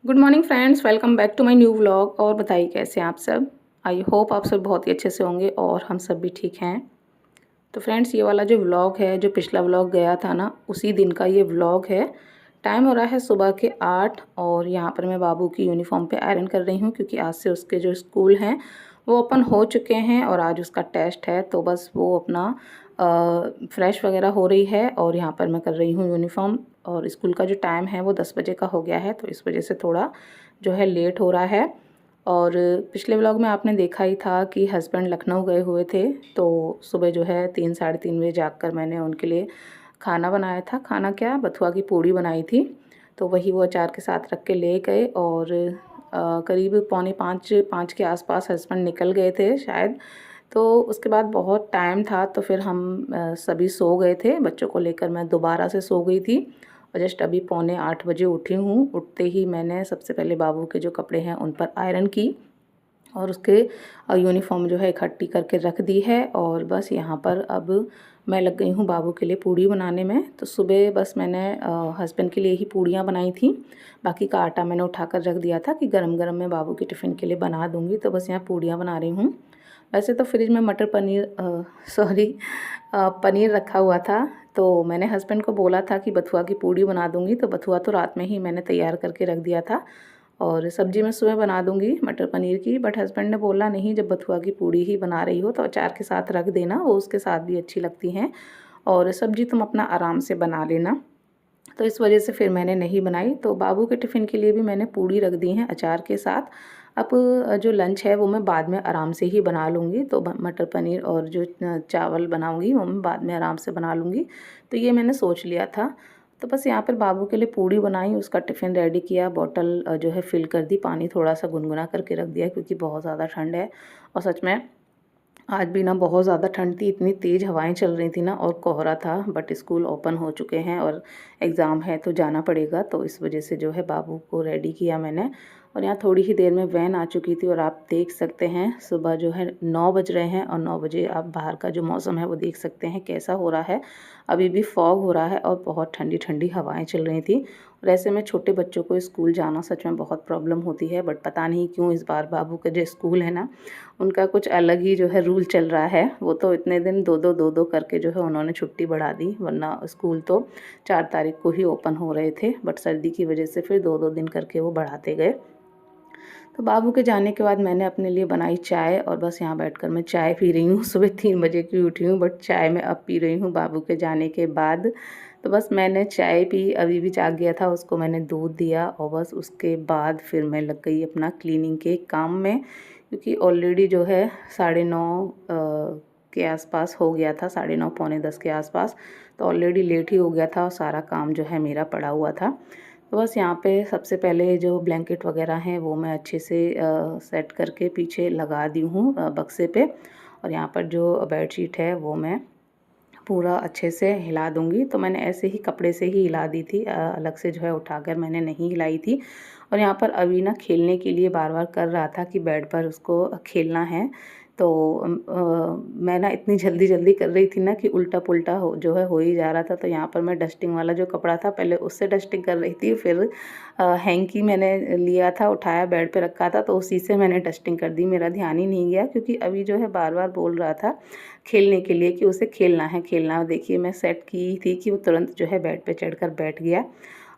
Good morning friends, welcome back to my new vlog. और बताइए कैसे हैं आप सब। आई होप आप सब बहुत ही अच्छे से होंगे और हम सब भी ठीक हैं। तो फ्रेंड्स, ये वाला जो व्लॉग है, जो पिछला व्लॉग गया था ना, उसी दिन का ये व्लॉग है। टाइम हो रहा है सुबह के 8 और यहाँ पर मैं बाबू की यूनिफॉर्म पे आयरन कर रही हूँ क्योंकि आज से उसके जो स्कूल हैं वो ओपन हो चुके हैं और आज उसका टेस्ट है। तो बस वो अपना फ्रेश वगैरह हो रही है और यहाँ पर मैं कर रही हूँ यूनिफॉर्म। और स्कूल का जो टाइम है वो 10 बजे का हो गया है, तो इस वजह से थोड़ा जो है लेट हो रहा है। और पिछले व्लॉग में आपने देखा ही था कि हस्बैंड लखनऊ गए हुए थे, तो सुबह जो है 3 साढ़े 3 बजे जागकर मैंने उनके लिए खाना बनाया था। खाना क्या, बथुआ की पूड़ी बनाई थी, तो वही वो अचार के साथ रख के ले गए। और करीब पौने 5 के आसपास हस्बैंड निकल गए थे शायद। तो उसके बाद बहुत टाइम था, तो फिर हम सभी सो गए थे। बच्चों को लेकर मैं दोबारा से सो गई थी और जस्ट अभी पौने 8 बजे उठी हूँ। उठते ही मैंने सबसे पहले बाबू के जो कपड़े हैं उन पर आयरन की और उसके यूनिफॉर्म जो है इकट्ठी करके रख दी है। और बस यहाँ पर अब मैं लग गई हूँ बाबू के लिए पूड़ी बनाने में। तो सुबह बस मैंने हस्बैंड के लिए ही पूड़ियाँ बनाई थी, बाकी का आटा मैंने उठाकर रख दिया था कि गरम गरम मैं बाबू के टिफ़िन के लिए बना दूँगी। तो बस यहाँ पूड़ियाँ बना रही हूँ। वैसे तो फ्रिज में मटर पनीर पनीर रखा हुआ था, तो मैंने हस्बैंड को बोला था कि बथुआ की पूड़ी बना दूँगी। तो बथुआ तो रात में ही मैंने तैयार करके रख दिया था और सब्ज़ी मैं सुबह बना दूँगी मटर पनीर की। बट हस्बैंड ने बोला नहीं, जब बथुआ की पूड़ी ही बना रही हो तो अचार के साथ रख देना, वो उसके साथ भी अच्छी लगती हैं और सब्ज़ी तुम अपना आराम से बना लेना। तो इस वजह से फिर मैंने नहीं बनाई। तो बाबू के टिफ़िन के लिए भी मैंने पूड़ी रख दी हैं अचार के साथ। अब जो लंच है वो मैं बाद में आराम से ही बना लूँगी। तो मटर पनीर और जो चावल बनाऊँगी वो मैं बाद में आराम से बना लूँगी। तो ये मैंने सोच लिया था। तो बस यहाँ पर बाबू के लिए पूड़ी बनाई, उसका टिफ़िन रेडी किया, बॉटल जो है फ़िल कर दी, पानी थोड़ा-सा गुनगुना करके रख दिया क्योंकि बहुत ज़्यादा ठंड है। और सच में आज भी ना बहुत ज़्यादा ठंड थी, इतनी तेज़ हवाएं चल रही थी ना और कोहरा था। बट स्कूल ओपन हो चुके हैं और एग्ज़ाम है तो जाना पड़ेगा, तो इस वजह से जो है बाबू को रेडी किया मैंने। और यहाँ थोड़ी ही देर में वैन आ चुकी थी और आप देख सकते हैं सुबह जो है 9 बज रहे हैं और 9 बजे आप बाहर का जो मौसम है वो देख सकते हैं कैसा हो रहा है। अभी भी फॉग हो रहा है और बहुत ठंडी ठंडी हवाएं चल रही थी। और ऐसे में छोटे बच्चों को स्कूल जाना सच में बहुत प्रॉब्लम होती है। बट पता नहीं क्यों इस बार बाबू का जो स्कूल है ना, उनका कुछ अलग ही जो है रूल चल रहा है। वो तो इतने दिन दो करके जो है उन्होंने छुट्टी बढ़ा दी, वरना स्कूल तो 4 तारीख को ही ओपन हो रहे थे। बट सर्दी की वजह से फिर 2-2 दिन करके वो बढ़ाते गए। तो बाबू के जाने के बाद मैंने अपने लिए बनाई चाय और बस यहाँ बैठकर मैं चाय पी रही हूँ। सुबह 3 बजे की उठी हूँ बट चाय मैं अब पी रही हूँ बाबू के जाने के बाद। तो बस मैंने चाय पी, अभी भी जाग गया था, उसको मैंने दूध दिया और बस उसके बाद फिर मैं लग गई अपना क्लीनिंग के काम में क्योंकि ऑलरेडी जो है 9:30 के आसपास हो गया था, 9:30 पौने 10 के आसपास। तो ऑलरेडी लेट ही हो गया था और सारा काम जो है मेरा पड़ा हुआ था। तो बस यहाँ पे सबसे पहले जो ब्लैंकेट वगैरह हैं वो मैं अच्छे से सेट करके पीछे लगा दी हूँ बक्से पे। और यहाँ पर जो बेडशीट है वो मैं पूरा अच्छे से हिला दूँगी। तो मैंने ऐसे ही कपड़े से ही हिला दी थी, अलग से जो है उठाकर मैंने नहीं हिलाई थी। और यहाँ पर अभी ना खेलने के लिए बार-बार कर रहा था कि बेड पर उसको खेलना है। तो मैं ना इतनी जल्दी-जल्दी कर रही थी ना कि उल्टा-पुल्टा जो है हो ही जा रहा था। तो यहाँ पर मैं डस्टिंग वाला जो कपड़ा था पहले उससे डस्टिंग कर रही थी, फिर हैंकी मैंने लिया था, उठाया बेड पे रखा था तो उसी से मैंने डस्टिंग कर दी। मेरा ध्यान ही नहीं गया क्योंकि अभी जो है बार-बार बोल रहा था खेलने के लिए कि उसे खेलना है खेलना। देखिए मैं सेट की थी कि वो तुरंत जो है बेड पे चढ़कर बैठ गया।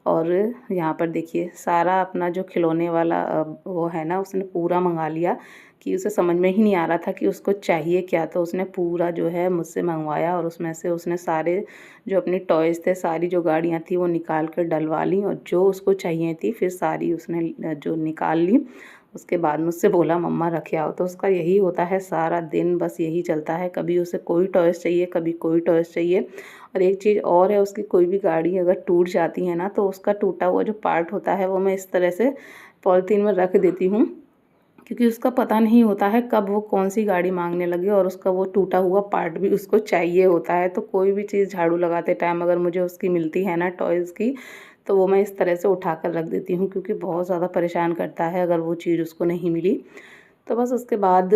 और यहाँ पर देखिए सारा अपना जो खिलौने वाला वो है ना, उसने पूरा मंगा लिया कि उसे समझ में ही नहीं आ रहा था कि उसको चाहिए क्या। तो उसने पूरा जो है मुझसे मंगवाया और उसमें से उसने सारे जो अपनी टॉयज़ थे, सारी जो गाड़ियाँ थी वो निकाल कर डलवा ली और जो उसको चाहिए थी फिर सारी उसने जो निकाल ली। उसके बाद मुझसे बोला मम्मा रख आओ। तो उसका यही होता है, सारा दिन बस यही चलता है, कभी उसे कोई टॉयज़ चाहिए, कभी कोई टॉयज़ चाहिए। और एक चीज़ और है, उसकी कोई भी गाड़ी अगर टूट जाती है ना तो उसका टूटा हुआ जो पार्ट होता है वो मैं इस तरह से पॉलीथीन में रख देती हूँ क्योंकि उसका पता नहीं होता है कब वो कौन सी गाड़ी मांगने लगे और उसका वो टूटा हुआ पार्ट भी उसको चाहिए होता है। तो कोई भी चीज़ झाड़ू लगाते टाइम अगर मुझे उसकी मिलती है ना टॉयज़ की, तो वो मैं इस तरह से उठा कर रख देती हूँ क्योंकि बहुत ज़्यादा परेशान करता है अगर वो चीज़ उसको नहीं मिली। तो बस उसके बाद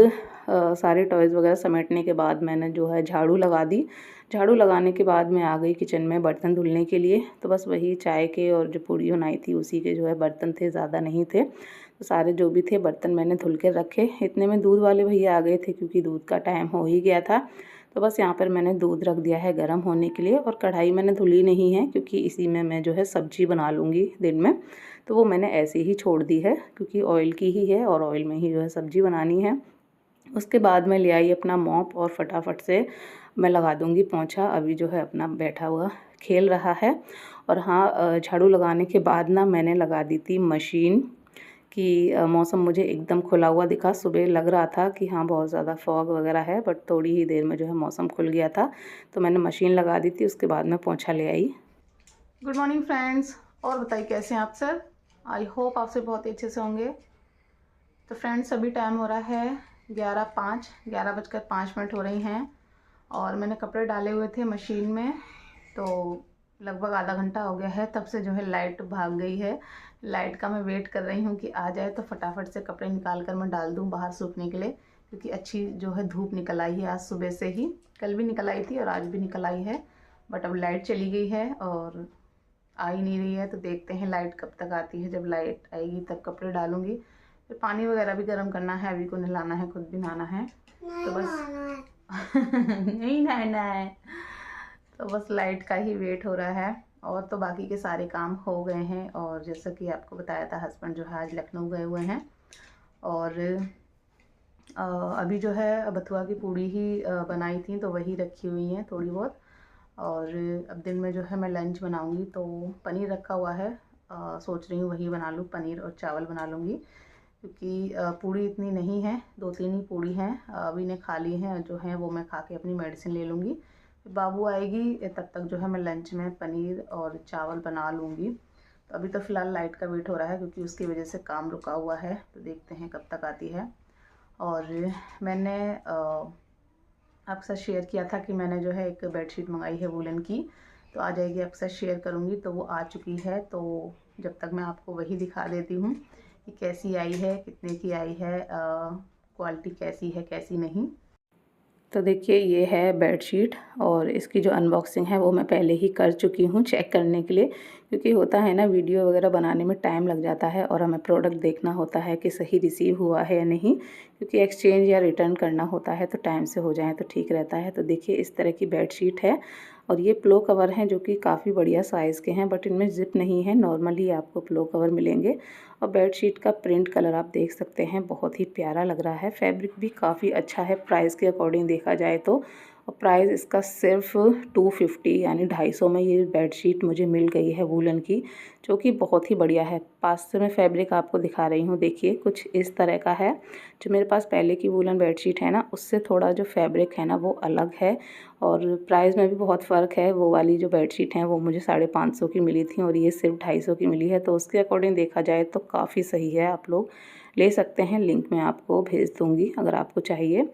सारे टॉयज़ वगैरह समेटने के बाद मैंने जो है झाड़ू लगा दी। झाड़ू लगाने के बाद मैं आ गई किचन में बर्तन धुलने के लिए। तो बस वही चाय के और जो पूड़ी बनाई थी उसी के जो है बर्तन थे, ज़्यादा नहीं थे। तो सारे जो भी थे बर्तन मैंने धुल के रखे। इतने में दूध वाले भैया आ गए थे क्योंकि दूध का टाइम हो ही गया था। तो बस यहाँ पर मैंने दूध रख दिया है गर्म होने के लिए, और कढ़ाई मैंने धुली नहीं है क्योंकि इसी में मैं जो है सब्ज़ी बना लूँगी दिन में। तो वो मैंने ऐसे ही छोड़ दी है क्योंकि ऑयल की ही है और ऑयल में ही जो है सब्ज़ी बनानी है। उसके बाद मैं ले आई अपना मॉप और फटाफट से मैं लगा दूँगी पोंछा। अभी जो है अपना बैठा हुआ खेल रहा है। और हाँ, झाड़ू लगाने के बाद ना मैंने लगा दी थी मशीन कि मौसम मुझे एकदम खुला हुआ दिखा। सुबह लग रहा था कि हाँ बहुत ज़्यादा फॉग वगैरह है, बट थोड़ी ही देर में जो है मौसम खुल गया था। तो मैंने मशीन लगा दी थी, उसके बाद मैं पोंछा ले आई। गुड मॉर्निंग फ्रेंड्स, और बताइए कैसे हैं आप सब। आई होप आप सब बहुत अच्छे से होंगे। तो फ्रेंड्स अभी टाइम हो रहा है 11:05 हो रही हैं, और मैंने कपड़े डाले हुए थे मशीन में। तो लगभग आधा घंटा हो गया है, तब से जो है लाइट भाग गई है। लाइट का मैं वेट कर रही हूँ कि आ जाए तो फटाफट से कपड़े निकाल कर मैं डाल दूँ बाहर सूखने के लिए, क्योंकि अच्छी जो है धूप निकल आई है आज सुबह से ही। कल भी निकल आई थी और आज भी निकल आई है, बट अब लाइट चली गई है और आ ही नहीं रही है। तो देखते हैं लाइट कब तक आती है। जब लाइट आएगी तब कपड़े डालूँगी। फिर पानी वगैरह भी गर्म करना है, अभी को नहलाना है, खुद भी नहाना है। तो बस नहीं नहाना है। तो बस लाइट का ही वेट हो रहा है, और तो बाकी के सारे काम हो गए हैं। और जैसा कि आपको बताया था हस्बैंड जो है आज लखनऊ गए हुए हैं, और अभी जो है बथुआ की पूड़ी ही बनाई थी तो वही रखी हुई हैं थोड़ी बहुत। और अब दिन में जो है मैं लंच बनाऊंगी, तो पनीर रखा हुआ है। सोच रही हूँ वही बना लूँ, पनीर और चावल बना लूँगी, क्योंकि पूड़ी इतनी नहीं है, 2-3 ही पूड़ी हैं। अभी ने खा ली हैं, जो है वो मैं खा के अपनी मेडिसिन ले लूँगी। बाबू आएगी तब तक जो है मैं लंच में पनीर और चावल बना लूँगी। तो अभी तो फ़िलहाल लाइट का वेट हो रहा है क्योंकि उसकी वजह से काम रुका हुआ है। तो देखते हैं कब तक आती है। और मैंने आपके साथ शेयर किया था कि मैंने जो है एक बेडशीट मंगाई है वूलन की, तो आ जाएगी, आपके साथ शेयर करूँगी। तो वो आ चुकी है, तो जब तक मैं आपको वही दिखा देती हूँ कि कैसी आई है, कितने की आई है, क्वालिटी कैसी है कैसी नहीं। तो देखिए ये है बेडशीट, और इसकी जो अनबॉक्सिंग है वो मैं पहले ही कर चुकी हूँ चेक करने के लिए, क्योंकि होता है ना वीडियो वगैरह बनाने में टाइम लग जाता है और हमें प्रोडक्ट देखना होता है कि सही रिसीव हुआ है या नहीं, क्योंकि एक्सचेंज या रिटर्न करना होता है तो टाइम से हो जाए तो ठीक रहता है। तो देखिए इस तरह की बेडशीट है, और ये पिलो कवर हैं जो कि काफ़ी बढ़िया साइज़ के हैं, बट इनमें ज़िप नहीं है, नॉर्मली आपको पिलो कवर मिलेंगे। और बेडशीट का प्रिंट कलर आप देख सकते हैं, बहुत ही प्यारा लग रहा है। फैब्रिक भी काफ़ी अच्छा है प्राइस के अकॉर्डिंग देखा जाए तो। और प्राइस इसका सिर्फ 250 यानी 250 में ये बेडशीट मुझे मिल गई है वूलन की, जो कि बहुत ही बढ़िया है। पास से मैं फैब्रिक आपको दिखा रही हूँ, देखिए कुछ इस तरह का है। जो मेरे पास पहले की वूलन बेडशीट है ना, उससे थोड़ा जो फैब्रिक है ना वो अलग है, और प्राइस में भी बहुत फ़र्क है। वो वाली जो बेडशीट हैं वो मुझे 550 की मिली थी और ये सिर्फ 250 की मिली है। तो उसके अकॉर्डिंग देखा जाए तो काफ़ी सही है, आप लोग ले सकते हैं। लिंक मैं आपको भेज दूँगी अगर आपको चाहिए।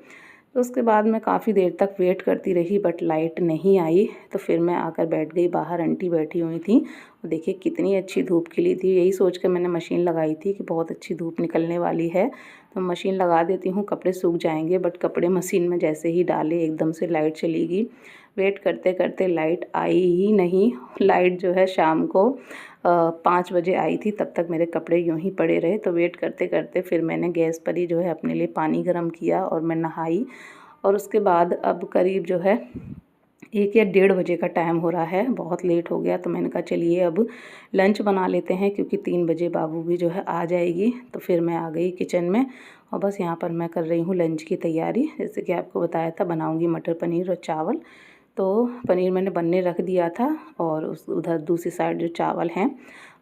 तो उसके बाद मैं काफ़ी देर तक वेट करती रही, बट लाइट नहीं आई। तो फिर मैं आकर बैठ गई बाहर, आंटी बैठी हुई थी, और देखिए कितनी अच्छी धूप खिली थी। यही सोच कर मैंने मशीन लगाई थी कि बहुत अच्छी धूप निकलने वाली है तो मशीन लगा देती हूँ, कपड़े सूख जाएंगे। बट कपड़े मशीन में जैसे ही डाले एकदम से लाइट चली गई। वेट करते करते लाइट आई ही नहीं। लाइट जो है शाम को 5 बजे आई थी, तब तक मेरे कपड़े यूं ही पड़े रहे। तो वेट करते करते फिर मैंने गैस पर ही जो है अपने लिए पानी गर्म किया और मैं नहाई। और उसके बाद अब करीब जो है 1 या 1:30 बजे का टाइम हो रहा है, बहुत लेट हो गया। तो मैंने कहा चलिए अब लंच बना लेते हैं, क्योंकि 3 बजे बाबू भी जो है आ जाएगी। तो फिर मैं आ गई किचन में, और बस यहाँ पर मैं कर रही हूँ लंच की तैयारी। जैसे कि आपको बताया था बनाऊँगी मटर पनीर और चावल। तो पनीर मैंने बनने रख दिया था, और उधर दूसरी साइड जो चावल हैं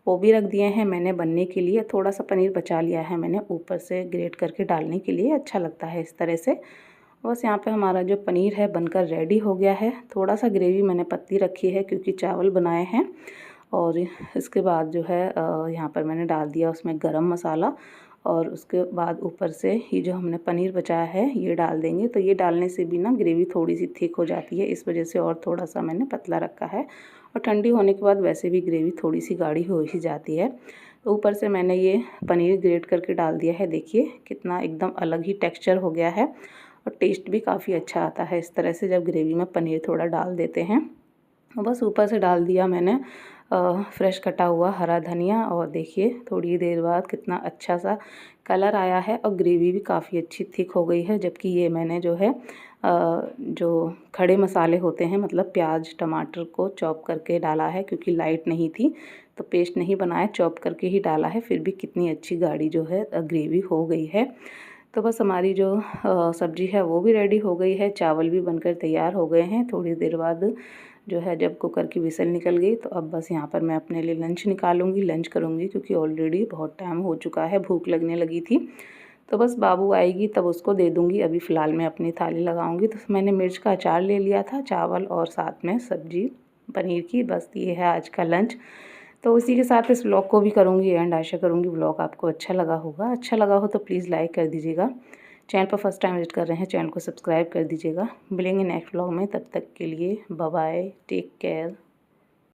वो भी रख दिए हैं मैंने बनने के लिए। थोड़ा सा पनीर बचा लिया है मैंने ऊपर से ग्रेट करके डालने के लिए, अच्छा लगता है इस तरह से। बस यहाँ पे हमारा जो पनीर है बनकर रेडी हो गया है। थोड़ा सा ग्रेवी मैंने पतली रखी है क्योंकि चावल बनाए हैं। और इसके बाद जो है यहाँ पर मैंने डाल दिया उसमें गरम मसाला, और उसके बाद ऊपर से ही जो हमने पनीर बचाया है ये डाल देंगे। तो ये डालने से भी ना ग्रेवी थोड़ी सी थिक हो जाती है, इस वजह से और थोड़ा सा मैंने पतला रखा है। और ठंडी होने के बाद वैसे भी ग्रेवी थोड़ी सी गाढ़ी हो ही जाती है। ऊपर से मैंने ये पनीर ग्रेट करके डाल दिया है। देखिए कितना एकदम अलग ही टेक्सचर हो गया है और टेस्ट भी काफ़ी अच्छा आता है इस तरह से जब ग्रेवी में पनीर थोड़ा डाल देते हैं। बस ऊपर से डाल दिया मैंने फ्रेश कटा हुआ हरा धनिया और देखिए थोड़ी देर बाद कितना अच्छा सा कलर आया है और ग्रेवी भी काफ़ी अच्छी थिक हो गई है। जबकि ये मैंने जो है जो खड़े मसाले होते हैं मतलब प्याज टमाटर को चॉप करके डाला है, क्योंकि लाइट नहीं थी तो पेस्ट नहीं बनाया, चॉप करके ही डाला है। फिर भी कितनी अच्छी गाढ़ी जो है ग्रेवी हो गई है। तो बस हमारी जो सब्ज़ी है वो भी रेडी हो गई है, चावल भी बनकर तैयार हो गए हैं। थोड़ी देर बाद जो है जब कुकर की विसल निकल गई तो अब बस यहाँ पर मैं अपने लिए लंच निकालूंगी, लंच करूँगी, क्योंकि ऑलरेडी बहुत टाइम हो चुका है, भूख लगने लगी थी। तो बस बाबू आएगी तब उसको दे दूँगी। अभी फ़िलहाल मैं अपनी थाली लगाऊँगी। तो मैंने मिर्च का अचार ले लिया था, चावल और साथ में सब्ज़ी पनीर की। बस ये है आज का लंच। तो इसी के साथ इस व्लॉग को भी करूँगी एंड आशा करूँगी व्लॉग आपको अच्छा लगा होगा। अच्छा लगा हो तो प्लीज़ लाइक कर दीजिएगा। चैनल पर फर्स्ट टाइम विजिट कर रहे हैं चैनल को सब्सक्राइब कर दीजिएगा। मिलेंगे नेक्स्ट व्लॉग में, तब तक के लिए बाय बाय, टेक केयर।